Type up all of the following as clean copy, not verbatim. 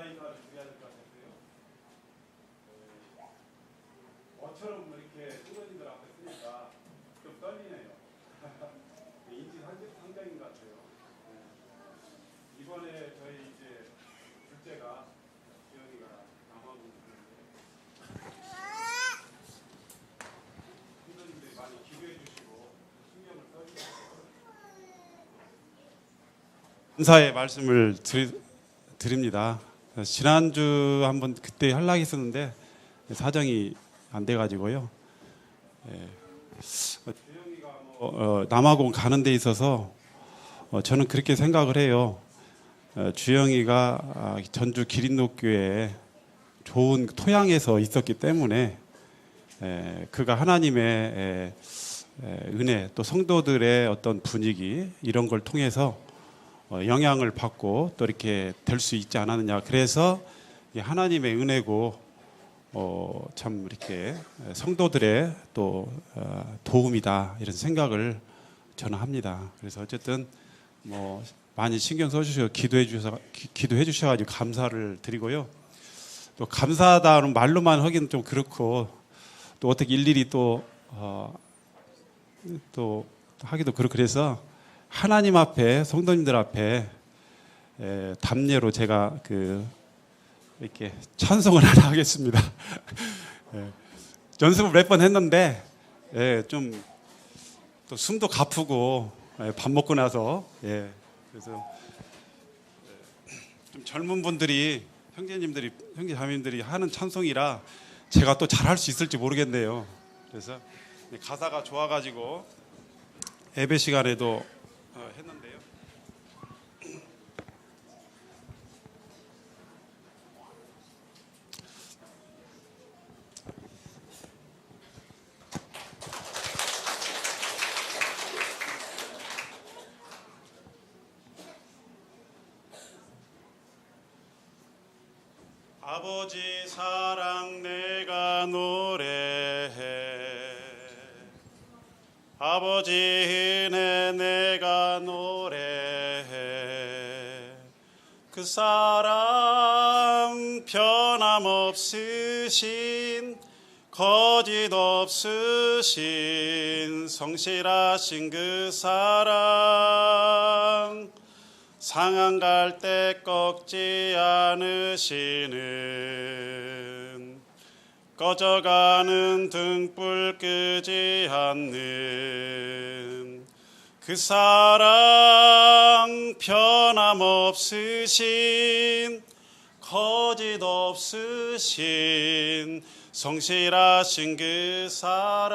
인사를 드려야 될 것 같은데요. 어처럼 이렇게 선생님들 앞에 쓰니까 좀 떨리네요. 인지상정인 것 같아요. 이번에 저희 이제 둘째가 지영이가 남아공 있는데 선생님들이 많이 기도해 주시고 신경을 써주셔서 감사의 말씀을 드립니다. 지난주 한번 그때 하려고 했었는데 사정이 안 돼가지고요. 주영이가 남아공 가는 데 있어서 저는 그렇게 생각을 해요. 주영이가 전주 기린노교회에 좋은 토양에서 있었기 때문에 그가 하나님의 은혜 또 성도들의 어떤 분위기 이런 걸 통해서 영향을 받고 또 이렇게 될 수 있지 않았느냐. 그래서 하나님의 은혜고 참 이렇게 성도들의 또 도움이다 이런 생각을 저는 합니다. 그래서 어쨌든 뭐 많이 신경 써주셔서 기도해 주셔가지고 감사를 드리고요. 또 감사하다는 말로만 하기는 좀 그렇고 또 어떻게 일일이 또 하기도 그렇고 그래서 하나님 앞에 성도님들 앞에 담례로 제가 이렇게 찬송을 하나 하겠습니다. 연습을 몇 번 했는데 좀 또 숨도 가쁘고 밥 먹고 나서 그래서 좀 젊은 분들이 형제 자매님들이 하는 찬송이라 제가 또 잘할 수 있을지 모르겠네요. 그래서 가사가 좋아가지고 예배 시간에도 했는데요. 아버지 사랑 내가 노래해 아버지 은혜 내가 노래해 그 사랑 변함없으신 거짓 없으신 성실하신 그 사랑 상한 갈 때 꺾지 않으시는 꺼져가는 등불 끄지 않는 그 사랑 변함없으신 거짓 없으신 성실하신 그 사랑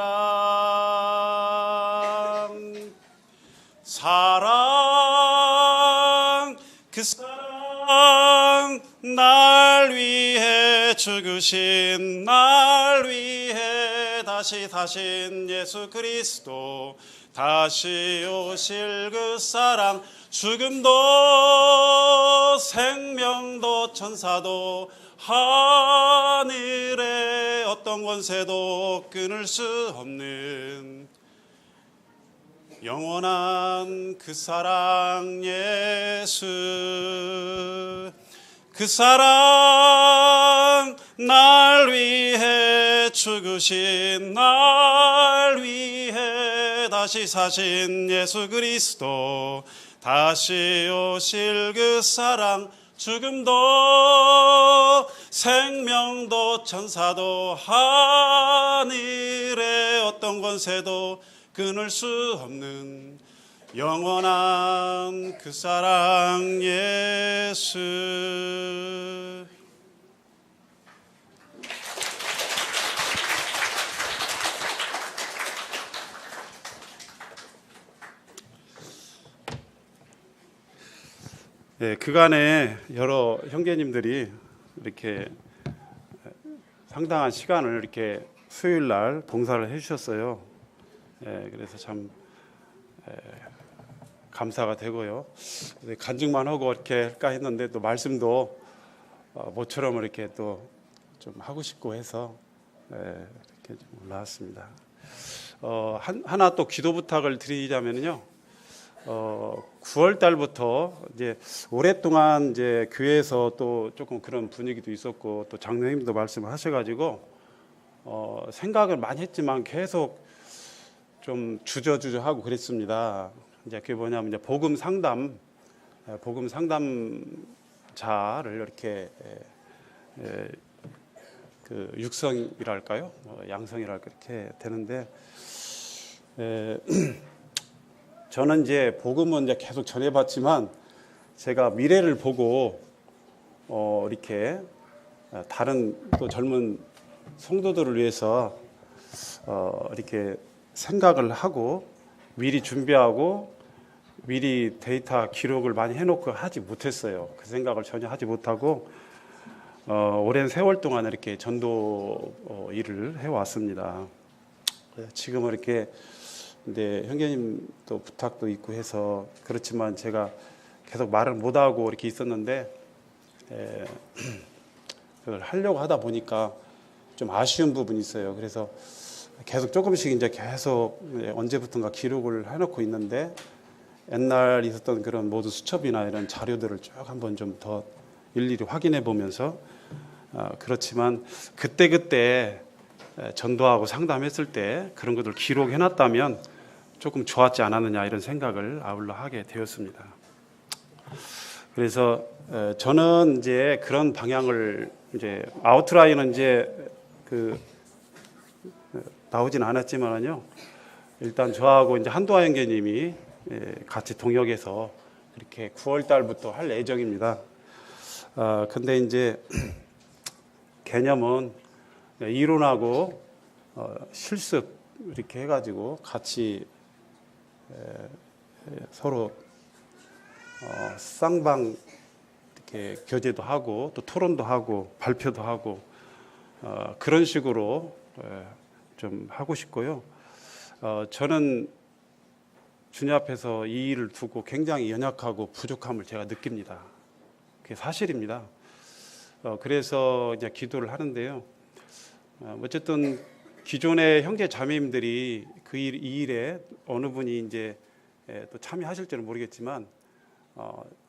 그 사랑 날 위해 죽으신 날 위해 다시 사신 예수 그리스도 다시 오실 그 사랑 죽음도 생명도 천사도 하늘의 어떤 권세도 끊을 수 없는 영원한 그 사랑 예수 그 사랑 날 위해 죽으신 날 위해 다시 사신 예수 그리스도 다시 오실 그 사랑 죽음도 생명도 천사도 하늘의 어떤 권세도 끊을 수 없는 영원한 그 사랑 예수. 그간에 여러 형제님들이 이렇게 상당한 시간을 이렇게 수요일 날 봉사를 해주셨어요. 그래서 참 감사가 되고요. 간증만 하고 이렇게 할까 했는데 또 말씀도 모처럼 이렇게 또 좀 하고 싶고 해서 이렇게 좀 올라왔습니다. 하나 또 기도 부탁을 드리자면요. 9월 달부터 이제 오랫동안 이제 교회에서 또 조금 그런 분위기도 있었고 또 장로님도 말씀하셔가지고 생각을 많이 했지만 계속 좀 주저주저하고 그랬습니다. 이제 그게 뭐냐면 이제 복음 상담자를 이렇게 그 육성이랄까요, 양성이랄까 이렇게 되는데 저는 이제 복음은 이제 계속 전해봤지만 제가 미래를 보고 이렇게 다른 또 젊은 성도들을 위해서 이렇게 생각을 하고 미리 준비하고 미리 데이터 기록을 많이 해놓고 하지 못했어요. 그 생각을 전혀 하지 못하고 오랜 세월 동안 이렇게 전도 일을 해왔습니다. 지금은 이렇게 근데 형제님 또 부탁도 있고 해서 그렇지만 제가 계속 말을 못하고 이렇게 있었는데 그걸 하려고 하다 보니까 좀 아쉬운 부분이 있어요. 그래서 계속 조금씩 이제 계속 언제부턴가 기록을 해놓고 있는데 옛날 있었던 그런 모두 수첩이나 이런 자료들을 쭉 한번 좀 더 일일이 확인해 보면서 그렇지만 그때 전도하고 상담했을 때 그런 것들 기록해 놨다면 조금 좋았지 않았느냐 이런 생각을 아울러 하게 되었습니다. 그래서 저는 이제 그런 방향을 이제 아웃라인은 이제 그 나오진 않았지만요. 일단 저하고 이제 한도하 형제님이 같이 동역해서 이렇게 9월 달부터 할 예정입니다. 근데 이제 개념은 이론하고 실습 이렇게 해가지고 같이 서로 쌍방 이렇게 교제도 하고 또 토론도 하고 발표도 하고 그런 식으로 좀 하고 싶고요. 저는 주님 앞에서 이 일을 두고 굉장히 연약하고 부족함을 제가 느낍니다. 그게 사실입니다. 그래서 이제 기도를 하는데요. 어쨌든 기존의 형제 자매님들이 이 일에 어느 분이 이제 또 참여하실지는 모르겠지만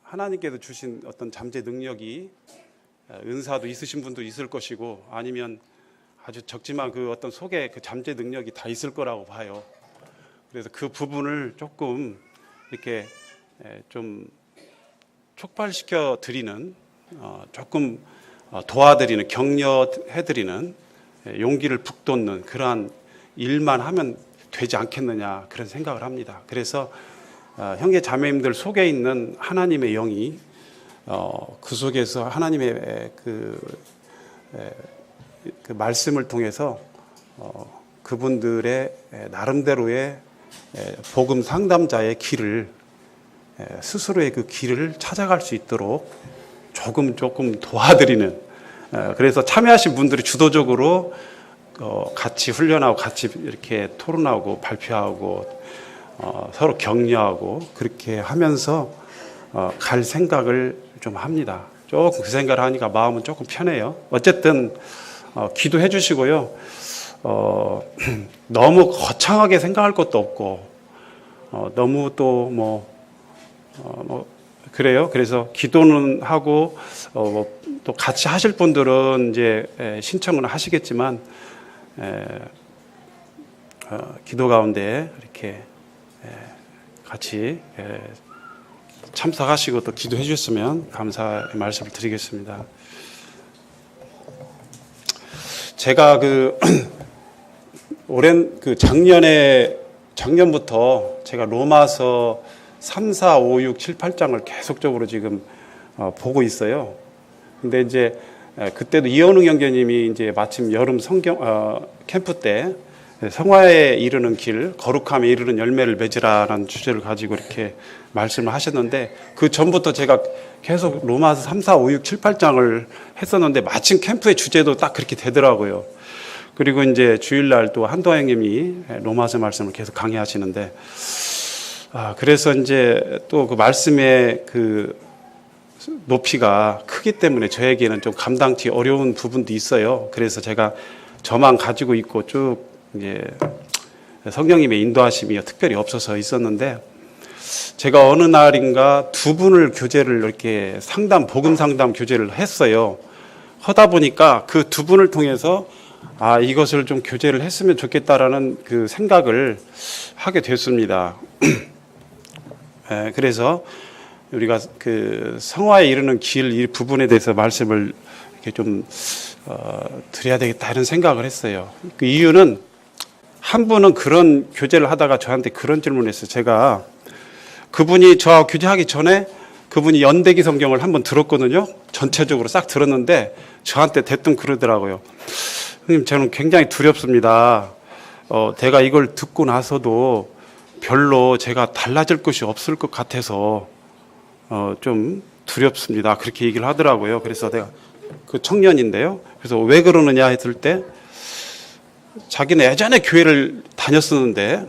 하나님께서 주신 어떤 잠재 능력이 은사도 있으신 분도 있을 것이고 아니면 아주 적지만 그 어떤 속에 그 잠재 능력이 다 있을 거라고 봐요. 그래서 그 부분을 조금 이렇게 좀 촉발시켜 드리는 조금 도와드리는 격려해드리는 용기를 북돋는 그러한 일만 하면 되지 않겠느냐 그런 생각을 합니다. 그래서 형제 자매님들 속에 있는 하나님의 영이 그 속에서 하나님의 그 말씀을 통해서 그분들의 나름대로의 복음 상담자의 길을 스스로의 그 길을 찾아갈 수 있도록 조금 도와드리는 그래서 참여하신 분들이 주도적으로 같이 훈련하고 같이 이렇게 토론하고 발표하고 서로 격려하고 그렇게 하면서 갈 생각을 좀 합니다. 조금 그 생각을 하니까 마음은 조금 편해요. 어쨌든 기도해 주시고요. 너무 거창하게 생각할 것도 없고 너무 또 뭐 그래요. 그래서 기도는 하고 또 같이 하실 분들은 이제 신청은 하시겠지만 기도 가운데 이렇게 같이 참석하시고 또 기도해 주셨으면 감사의 말씀을 드리겠습니다. 제가 오랜 작년부터 제가 로마서 3, 4, 5, 6, 7, 8장을 계속적으로 지금 보고 있어요. 근데 이제 그때도 이현웅 형제님이 이제 마침 여름 성경 캠프 때 성화에 이르는 길, 거룩함에 이르는 열매를 맺으라라는 주제를 가지고 이렇게 말씀을 하셨는데 그 전부터 제가 계속 로마서 3, 4, 5, 6, 7, 8장을 했었는데 마침 캠프의 주제도 딱 그렇게 되더라고요. 그리고 이제 주일날 또 한도하 형님이 로마서 말씀을 계속 강의하시는데 그래서 이제 또 그 말씀의 그 높이가 크기 때문에 저에게는 좀 감당치 어려운 부분도 있어요. 그래서 제가 저만 가지고 있고 쭉 이제 성령님의 인도하심이 특별히 없어서 있었는데 제가 어느 날인가 두 분을 교제를 이렇게 복음 상담 교제를 했어요. 하다 보니까 그 두 분을 통해서 이것을 좀 교제를 했으면 좋겠다라는 그 생각을 하게 됐습니다. 그래서 우리가 그 성화에 이르는 길 이 부분에 대해서 말씀을 이렇게 좀 드려야 되겠다 이런 생각을 했어요. 그 이유는 한 분은 그런 교제를 하다가 저한테 그런 질문을 했어요. 제가 그분이 저하고 교제하기 전에 그분이 연대기 성경을 한번 들었거든요. 전체적으로 싹 들었는데 저한테 대뜸 그러더라고요. 형님, 저는 굉장히 두렵습니다. 내가 이걸 듣고 나서도 별로 제가 달라질 것이 없을 것 같아서 좀 두렵습니다. 그렇게 얘기를 하더라고요. 그래서 내가 그 청년인데요. 그래서 왜 그러느냐 했을 때 자기는 예전에 교회를 다녔었는데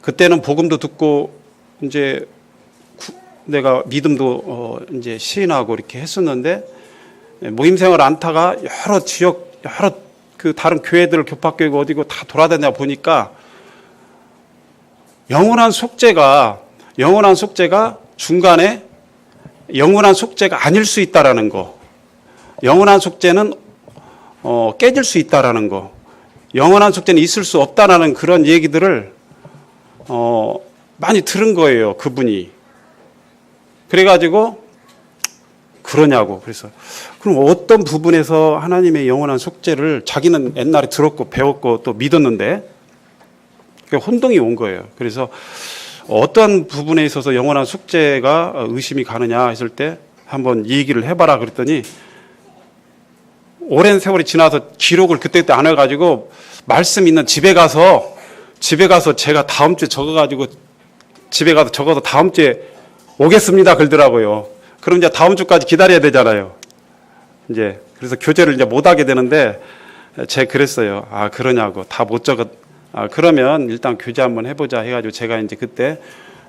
그때는 복음도 듣고 이제 내가 믿음도 이제 시인하고 이렇게 했었는데 모임 생활 안타가 여러 지역 여러 그 다른 교회들 교파교회고 어디고 다 돌아다니다 보니까 영원한 속죄가 중간에 영원한 속죄가 아닐 수 있다라는 거, 영원한 속죄는 깨질 수 있다라는 거, 영원한 속죄는 있을 수 없다라는 그런 얘기들을 많이 들은 거예요, 그분이. 그래가지고 그러냐고. 그래서 그럼 어떤 부분에서 하나님의 영원한 속죄를 자기는 옛날에 들었고 배웠고 또 믿었는데 혼동이 온 거예요. 그래서 어떤 부분에 있어서 영원한 속죄가 의심이 가느냐 했을 때 한번 얘기를 해봐라 그랬더니 오랜 세월이 지나서 기록을 그때 안 해가지고 말씀 있는 집에 가서 제가 다음 주에 적어가지고 집에 가서 적어서 다음 주에 오겠습니다 그러더라고요. 그럼 이제 다음 주까지 기다려야 되잖아요. 이제 그래서 교제를 이제 못 하게 되는데 제가 그랬어요. 그러냐고. 다 못 적었. 그러면 일단 교제 한번 해보자 해가지고 제가 이제 그때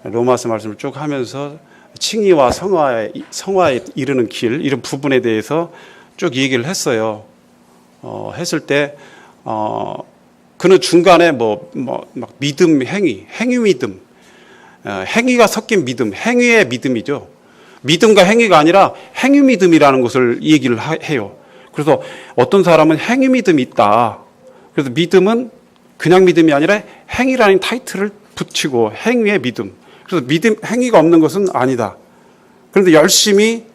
로마서 말씀을 쭉 하면서 칭의와 성화에 이르는 길 이런 부분에 대해서 쭉 얘기를 했어요. 했을 때 그는 중간에 막 믿음, 행위 믿음, 행위가 섞인 믿음, 행위의 믿음이죠. 믿음과 행위가 아니라 행위 믿음이라는 것을 얘기를 해요. 그래서 어떤 사람은 행위 믿음이 있다. 그래서 믿음은 그냥 믿음이 아니라 행위라는 타이틀을 붙이고 행위의 믿음. 그래서 행위가 없는 것은 아니다. 그런데 열심히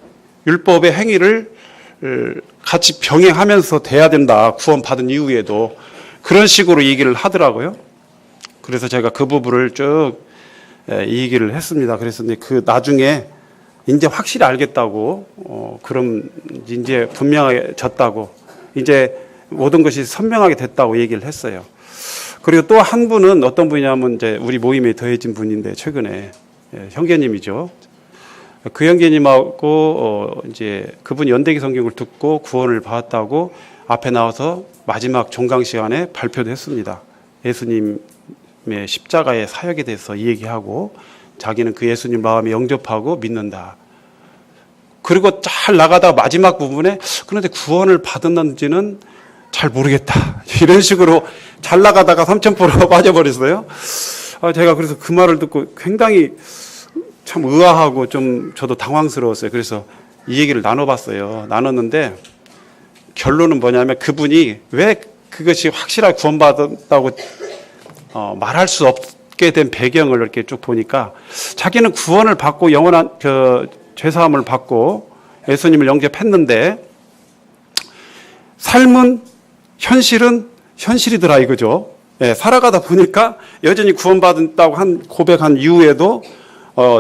율법의 행위를 같이 병행하면서 돼야 된다. 구원받은 이후에도. 그런 식으로 얘기를 하더라고요. 그래서 제가 그 부분을 쭉 얘기를 했습니다. 그래서 그 나중에 이제 확실히 알겠다고, 그럼 이제 분명해졌다고, 이제 모든 것이 선명하게 됐다고 얘기를 했어요. 그리고 또 한 분은 어떤 분이냐면 이제 우리 모임에 더해진 분인데 최근에 형제님이죠. 그 형제님하고 이제 그분 연대기 성경을 듣고 구원을 받았다고 앞에 나와서 마지막 종강 시간에 발표도 했습니다. 예수님의 십자가의 사역에 대해서 얘기하고 자기는 그 예수님 마음에 영접하고 믿는다. 그리고 잘 나가다가 마지막 부분에 그런데 구원을 받았는지는 잘 모르겠다. 이런 식으로 잘 나가다가 3000% 빠져버렸어요. 제가 그래서 그 말을 듣고 굉장히 참 의아하고 좀 저도 당황스러웠어요. 그래서 이 얘기를 나눠봤어요. 나눴는데 결론은 뭐냐면 그분이 왜 그것이 확실하게 구원받았다고 말할 수 없게 된 배경을 이렇게 쭉 보니까 자기는 구원을 받고 영원한 죄사함을 받고 예수님을 영접했는데 삶은 현실이더라 이거죠. 살아가다 보니까 여전히 구원받았다고 고백한 이후에도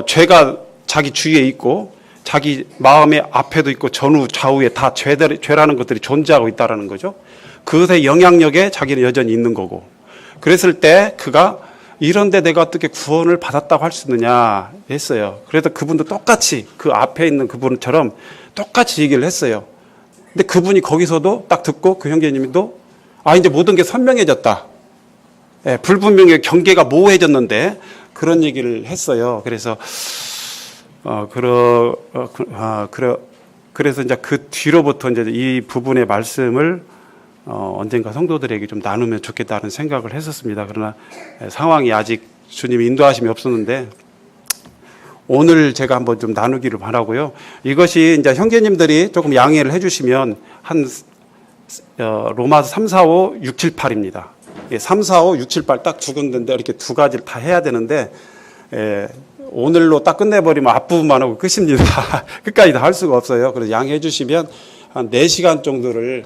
죄가 자기 주위에 있고 자기 마음의 앞에도 있고 전후 좌우에 다 죄라는 것들이 존재하고 있다는 거죠. 그것의 영향력에 자기는 여전히 있는 거고. 그랬을 때 그가 이런데 내가 어떻게 구원을 받았다고 할 수 있느냐 했어요. 그래서 그분도 똑같이 그 앞에 있는 그분처럼 똑같이 얘기를 했어요. 근데 그분이 거기서도 딱 듣고 그 형제님도 이제 모든 게 선명해졌다. 불분명의 경계가 모호해졌는데 그런 얘기를 했어요. 그래서 그래서 이제 그 뒤로부터 이제 이 부분의 말씀을 언젠가 성도들에게 좀 나누면 좋겠다는 생각을 했었습니다. 그러나 상황이 아직 주님의 인도하심이 없었는데 오늘 제가 한번 좀 나누기를 바라고요. 이것이 이제 형제님들이 조금 양해를 해주시면 한 로마서 3, 4, 5, 6, 7, 8입니다. 3, 4, 5, 6, 7, 8 딱 두 군데인데 이렇게 두 가지를 다 해야 되는데 오늘로 딱 끝내버리면 앞부분만 하고 끝입니다. 끝까지 다 할 수가 없어요. 그래서 양해해 주시면 한 4시간 정도를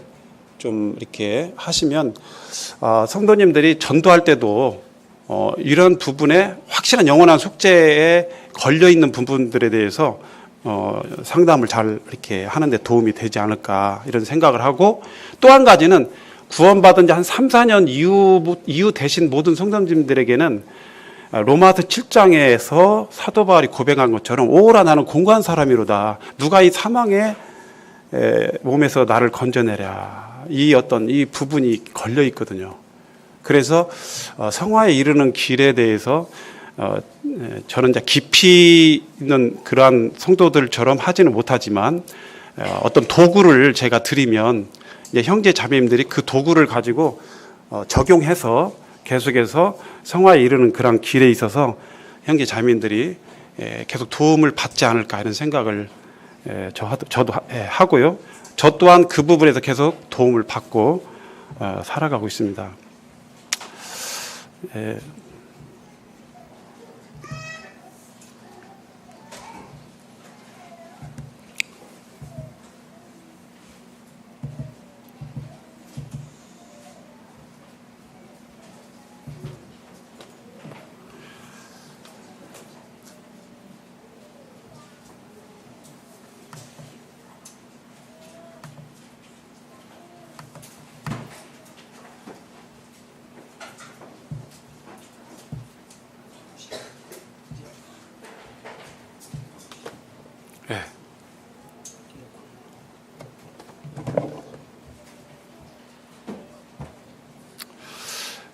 좀 이렇게 하시면 성도님들이 전도할 때도 이런 부분에 확실한 영원한 속죄에 걸려있는 부분들에 대해서 상담을 잘 이렇게 하는데 도움이 되지 않을까 이런 생각을 하고 또 한 가지는 구원받은 지 한 3, 4년 이후 되신 모든 성도님들에게는 로마서 7장에서 사도 바울이 고백한 것처럼 오라 나는 공고한 사람이로다. 누가 이 사망의 몸에서 나를 건져내랴. 이 부분이 걸려 있거든요. 그래서 성화에 이르는 길에 대해서 저는 이제 깊이 있는 그러한 성도들처럼 하지는 못하지만 어떤 도구를 제가 드리면 형제 자매님들이 그 도구를 가지고 적용해서 계속해서 성화에 이르는 그런 길에 있어서 형제 자매님들이 계속 도움을 받지 않을까 이런 생각을 저도 하고요. 저 또한 그 부분에서 계속 도움을 받고 살아가고 있습니다.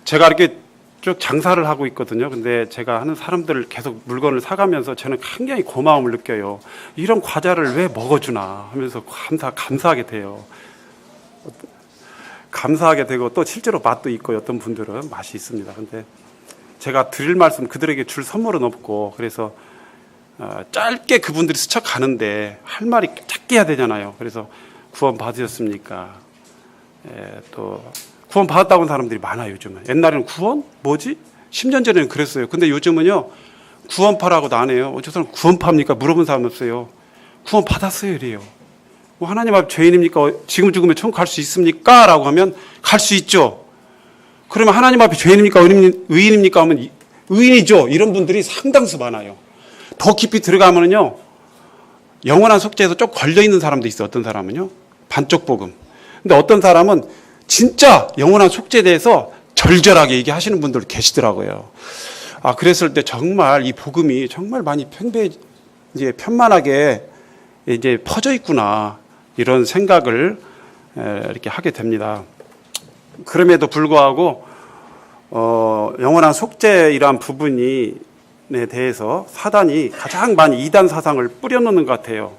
제가 이렇게 쭉 장사를 하고 있거든요. 근데 제가 하는 사람들 계속 물건을 사가면서 저는 굉장히 고마움을 느껴요. 이런 과자를 왜 먹어주나 하면서 감사하게 돼요. 감사하게 되고 또 실제로 맛도 있고 어떤 분들은 맛이 있습니다. 근데 제가 드릴 말씀 그들에게 줄 선물은 없고 그래서 짧게 그분들이 스쳐 가는데 할 말이 짧게 해야 되잖아요. 그래서 구원 받으셨습니까? 또 구원 받았다고 하는 사람들이 많아요. 요즘은. 옛날에는 구원? 뭐지? 10년 전에는 그랬어요. 근데 요즘은요 구원파라고도 안 해요. 저 사람 구원파입니까? 물어본 사람 없어요. 구원 받았어요 이래요. 뭐 하나님 앞에 죄인입니까? 지금 죽으면 천국 갈 수 있습니까? 라고 하면 갈 수 있죠. 그러면 하나님 앞에 죄인입니까? 의인입니까? 하면 의인이죠. 이런 분들이 상당수 많아요. 더 깊이 들어가면요 영원한 속죄에서 좀 걸려있는 사람도 있어요. 어떤 사람은요 반쪽 복음. 근데 어떤 사람은 진짜 영원한 속죄에 대해서 절절하게 얘기하시는 분들 계시더라고요. 그랬을 때 정말 이 복음이 정말 많이 이제 편만하게 이제 퍼져 있구나 이런 생각을 이렇게 하게 됩니다. 그럼에도 불구하고 영원한 속죄이란 부분에 대해서 사단이 가장 많이 이단 사상을 뿌려놓는 것 같아요.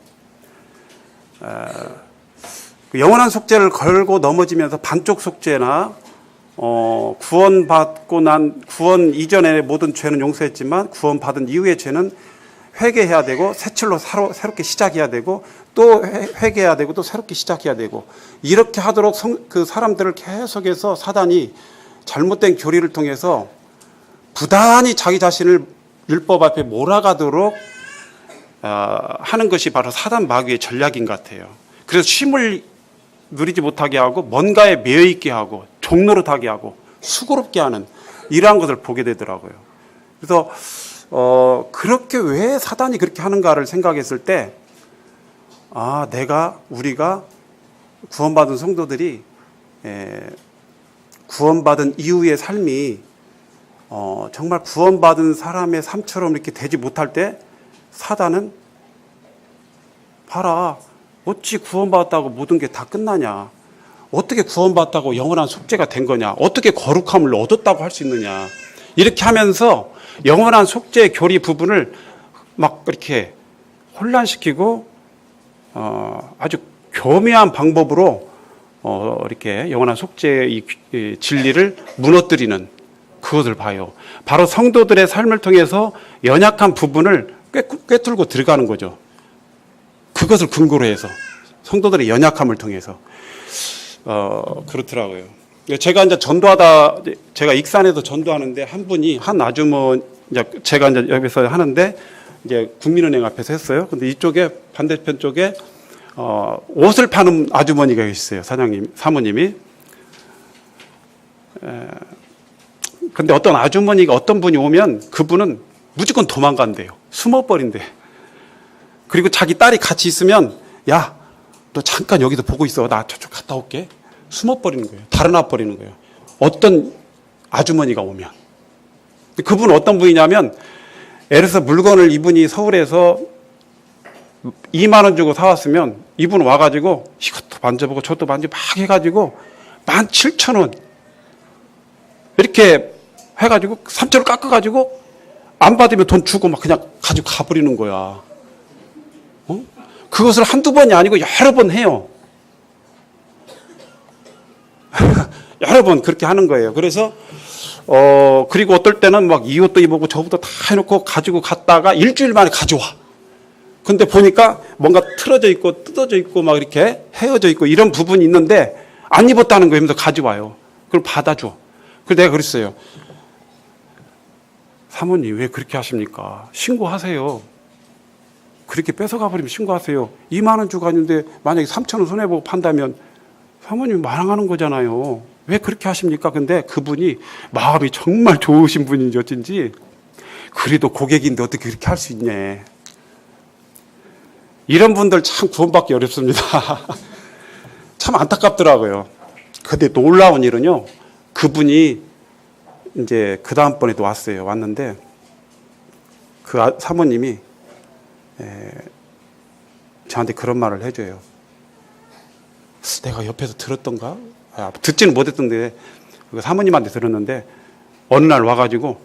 영원한 속죄를 걸고 넘어지면서 반쪽 속죄나 구원받고 난 구원 이전의 모든 죄는 용서했지만 구원받은 이후의 죄는 회개해야 되고 새 출로 새롭게 시작해야 되고 또 회개해야 되고 또 새롭게 시작해야 되고 이렇게 하도록 그 사람들을 계속해서 사단이 잘못된 교리를 통해서 부단히 자기 자신을 율법 앞에 몰아가도록 하는 것이 바로 사단 마귀의 전략인 것 같아요. 그래서 쉼을 누리지 못하게 하고 뭔가에 매여 있게 하고 종노릇하게 하고 수고롭게 하는 이러한 것을 보게 되더라고요. 그래서 그렇게 왜 사단이 그렇게 하는가를 생각했을 때 우리가 구원받은 성도들이 구원받은 이후의 삶이 정말 구원받은 사람의 삶처럼 이렇게 되지 못할 때 사단은 봐라 어찌 구원받았다고 모든 게 다 끝나냐, 어떻게 구원받았다고 영원한 속죄가 된 거냐, 어떻게 거룩함을 얻었다고 할 수 있느냐, 이렇게 하면서 영원한 속죄의 교리 부분을 막 이렇게 혼란시키고 아주 교묘한 방법으로 이렇게 영원한 속죄의 이 진리를 무너뜨리는 그것을 봐요. 바로 성도들의 삶을 통해서 연약한 부분을 꿰뚫고 들어가는 거죠. 그것을 근거로 해서 성도들의 연약함을 통해서 그렇더라고요. 제가 이제 전도하다, 제가 익산에서 전도하는데 한 아주머니, 제가 이제 여기서 하는데 이제 국민은행 앞에서 했어요. 근데 이쪽에 반대편 쪽에 옷을 파는 아주머니가 계셨어요. 사모님이. 근데 어떤 분이 오면 그분은 무조건 도망간대요. 숨어버린대. 그리고 자기 딸이 같이 있으면, 야, 너 잠깐 여기서 보고 있어. 나 저쪽 갔다 올게. 숨어버리는 거예요. 달아나버리는 거예요. 어떤 아주머니가 오면. 그분은 어떤 분이냐면, 예를 들어서 물건을 이분이 서울에서 2만 원 주고 사왔으면 이분 와가지고 이것도 만져보고 저것도 만져보고 막 해가지고 17,000원 이렇게 해가지고 3,000원 깎아가지고 안 받으면 돈 주고 막 그냥 가지고 가버리는 거야. 그것을 한두 번이 아니고 여러 번 해요. 여러 번 그렇게 하는 거예요. 그래서 그리고 어떨 때는 막 이 옷도 입어보고 저 옷도 다 해놓고 가지고 갔다가 일주일 만에 가져와. 근데 보니까 뭔가 틀어져 있고 뜯어져 있고 막 이렇게 헤어져 있고 이런 부분이 있는데 안 입었다는 거 하면서 가져와요. 그걸 받아줘. 그래서 내가 그랬어요. 사모님 왜 그렇게 하십니까? 신고하세요. 그렇게 뺏어가 버리면 신고하세요. 2만 원 주고 갔는데 만약에 3,000원 손해보고 판다면 사모님이 말랑하는 거잖아요. 왜 그렇게 하십니까? 근데 그분이 마음이 정말 좋으신 분인지 어쩐지 그래도 고객인데 어떻게 그렇게 할 수 있냐. 이런 분들 참 구원받기 어렵습니다. 참 안타깝더라고요. 근데 놀라운 일은요. 그분이 이제 그 다음번에도 왔어요. 왔는데 그 사모님이 저한테 그런 말을 해줘요. 내가 옆에서 들었던가? 듣지는 못했던데 그 사모님한테 들었는데 어느 날 와가지고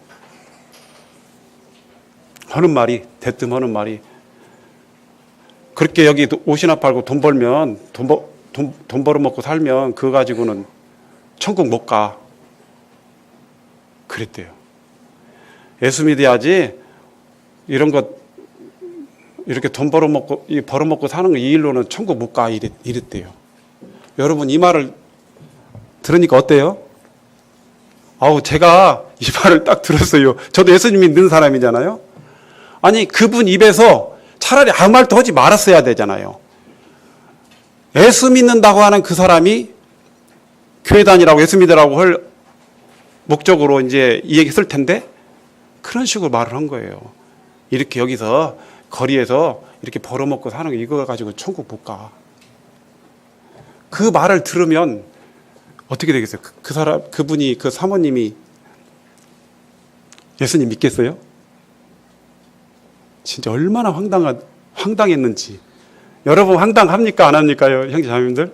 대뜸 하는 말이 그렇게 여기 옷이나 팔고 돈 벌면 돈 벌어먹고 살면 그거 가지고는 천국 못 가. 그랬대요. 예수 믿어야지 이런 것 이렇게 돈 벌어먹고 사는 거 이 일로는 천국 못 가. 이랬대요. 여러분 이 말을 들으니까 어때요? 제가 이 말을 딱 들었어요. 저도 예수님 믿는 사람이잖아요. 아니 그분 입에서 차라리 아무 말도 하지 말았어야 되잖아요. 예수 믿는다고 하는 그 사람이 교회 다니라고 예수 믿으라고 할 목적으로 이제 이 얘기 쓸 텐데 그런 식으로 말을 한 거예요. 이렇게 여기서 거리에서 이렇게 벌어먹고 사는 거 이거 가지고 천국 못 가. 그 말을 들으면 어떻게 되겠어요? 그 사모님이 예수님 믿겠어요? 진짜 얼마나 황당했는지. 여러분 황당합니까? 안 합니까요? 형제자매님들?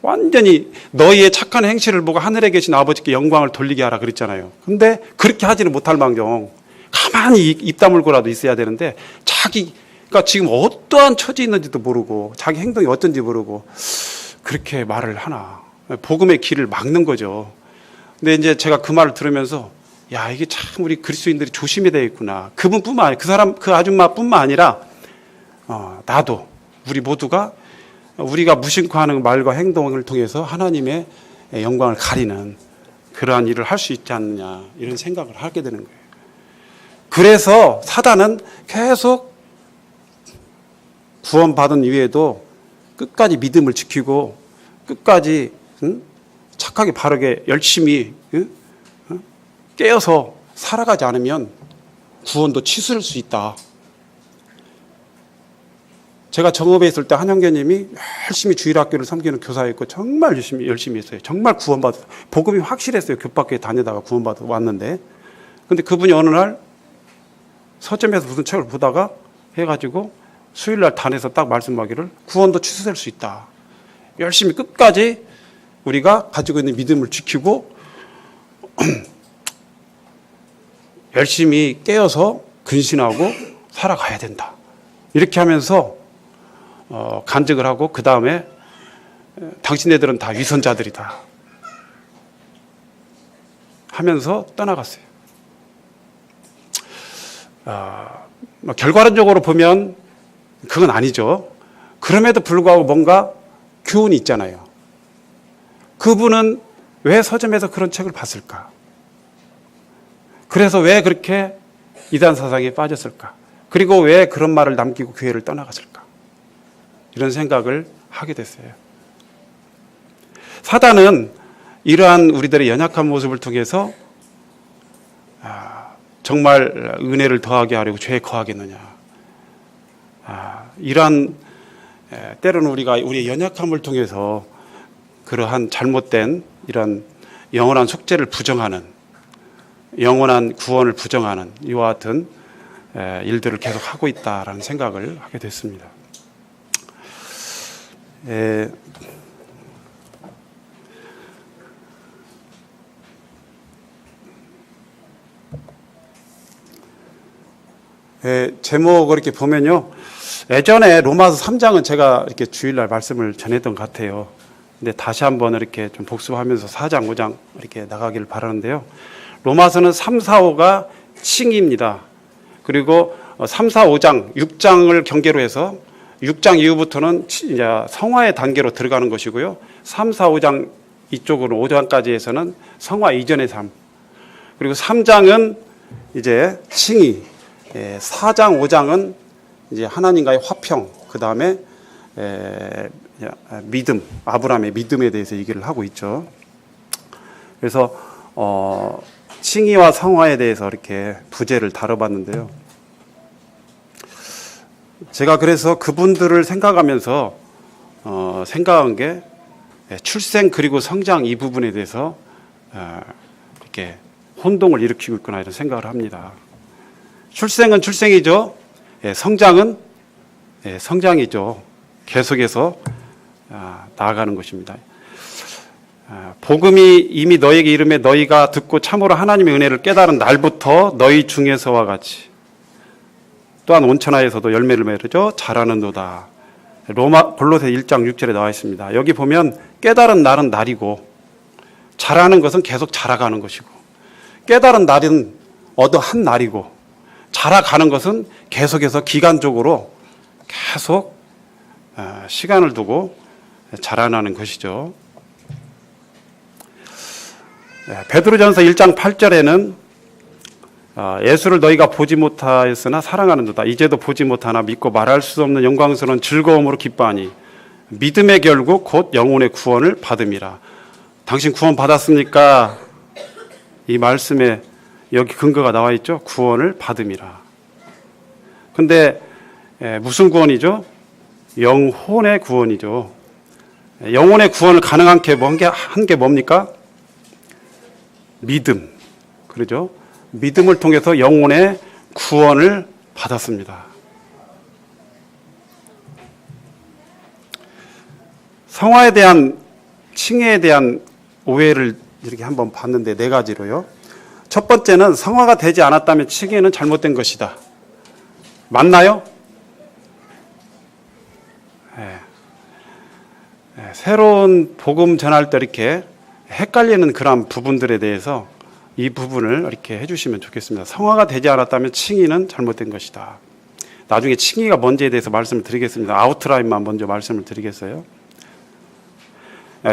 완전히 너희의 착한 행실을 보고 하늘에 계신 아버지께 영광을 돌리게 하라 그랬잖아요. 근데 그렇게 하지는 못할 망정 가만히 입 다물고라도 있어야 되는데 자기가 지금 어떠한 처지에 있는지도 모르고 자기 행동이 어떤지 모르고 그렇게 말을 하나. 복음의 길을 막는 거죠. 근데 이제 제가 그 말을 들으면서 야, 이게 참 우리 그리스도인들이 조심해야 되겠구나. 그분뿐만 아니라 그 아줌마뿐만 아니라 나도 우리 모두가 우리가 무심코 하는 말과 행동을 통해서 하나님의 영광을 가리는 그러한 일을 할 수 있지 않느냐 이런 생각을 하게 되는 거예요. 그래서 사단은 계속 구원받은 이후에도 끝까지 믿음을 지키고 끝까지 착하게 바르게 열심히 깨어서 살아가지 않으면 구원도 치솟을 수 있다. 제가 정읍에 있을 때 한영계님이 열심히 주일학교를 섬기는 교사였고 정말 열심히 했어요. 정말 구원받았어요. 복음이 확실했어요. 교박교회 다니다가 구원받아 왔는데. 근데 그분이 어느 날 서점에서 무슨 책을 보다가 해가지고 수요일날 단에서 딱 말씀하기를 구원도 취소될 수 있다. 열심히 끝까지 우리가 가지고 있는 믿음을 지키고 열심히 깨어서 근신하고 살아가야 된다. 이렇게 하면서 간증을 하고 그 다음에 당신네들은 다 위선자들이다. 하면서 떠나갔어요. 결과론적으로 보면 그건 아니죠. 그럼에도 불구하고 뭔가 교훈이 있잖아요. 그분은 왜 서점에서 그런 책을 봤을까? 그래서 왜 그렇게 이단 사상에 빠졌을까? 그리고 왜 그런 말을 남기고 교회를 떠나갔을까? 이런 생각을 하게 됐어요. 사단은 이러한 우리들의 연약한 모습을 통해서 정말 은혜를 더하게 하려고 죄에 거하겠느냐. 이러한 때로는 우리가 우리의 연약함을 통해서 그러한 잘못된 이런 영원한 속죄를 부정하는, 영원한 구원을 부정하는 이와 같은 일들을 계속 하고 있다라는 생각을 하게 됐습니다. 제목을 이렇게 보면요. 예전에 로마서 3장은 제가 이렇게 주일날 말씀을 전했던 것 같아요. 근데 다시 한번 이렇게 좀 복습하면서 4장, 5장 이렇게 나가기를 바라는데요. 로마서는 3, 4, 5가 칭의입니다. 그리고 3, 4, 5장, 6장을 경계로 해서 6장 이후부터는 이제 성화의 단계로 들어가는 것이고요. 3, 4, 5장 이쪽으로 5장까지 해서는 성화 이전의 삶. 그리고 3장은 이제 칭의. 4장, 5장은 이제 하나님과의 화평, 그 다음에 믿음, 아브라함의 믿음에 대해서 얘기를 하고 있죠. 그래서 칭의와 성화에 대해서 이렇게 부제를 다뤄봤는데요. 제가 그래서 그분들을 생각하면서 생각한 게 출생 그리고 성장 이 부분에 대해서 이렇게 혼동을 일으키고 있구나 이런 생각을 합니다. 출생은 출생이죠. 성장은 성장이죠. 계속해서 나아가는 것입니다. 복음이 이미 너에게 이름에 너희가 듣고 참으로 하나님의 은혜를 깨달은 날부터 너희 중에서와 같이 또한 온천하에서도 열매를 맺으죠. 자라는도다. 골로새 1장 6절에 나와 있습니다. 여기 보면 깨달은 날은 날이고 자라는 것은 계속 자라가는 것이고 깨달은 날은 어느 한 날이고 자라가는 것은 계속해서 기간적으로 계속 시간을 두고 자라나는 것이죠. 베드로전서 1장 8절에는 예수를 너희가 보지 못하였으나 사랑하는도다. 이제도 보지 못하나 믿고 말할 수 없는 영광스러운 즐거움으로 기뻐하니 믿음의 결국 곧 영혼의 구원을 받음이라. 당신 구원 받았습니까? 이 말씀에 여기 근거가 나와 있죠. 구원을 받음이라. 근데 무슨 구원이죠? 영혼의 구원이죠. 영혼의 구원을 가능한 게 한 게 뭡니까? 믿음. 그러죠? 믿음을 통해서 영혼의 구원을 받았습니다. 성화에 대한 칭의에 대한 오해를 이렇게 한번 봤는데 네 가지로요. 첫 번째는 성화가 되지 않았다면 칭의는 잘못된 것이다. 맞나요? 새로운 복음 전할 때 이렇게 헷갈리는 그런 부분들에 대해서 이 부분을 이렇게 해주시면 좋겠습니다. 성화가 되지 않았다면 칭의는 잘못된 것이다. 나중에 칭의가 뭔지에 대해서 말씀을 드리겠습니다. 아웃라인만 먼저 말씀을 드리겠어요.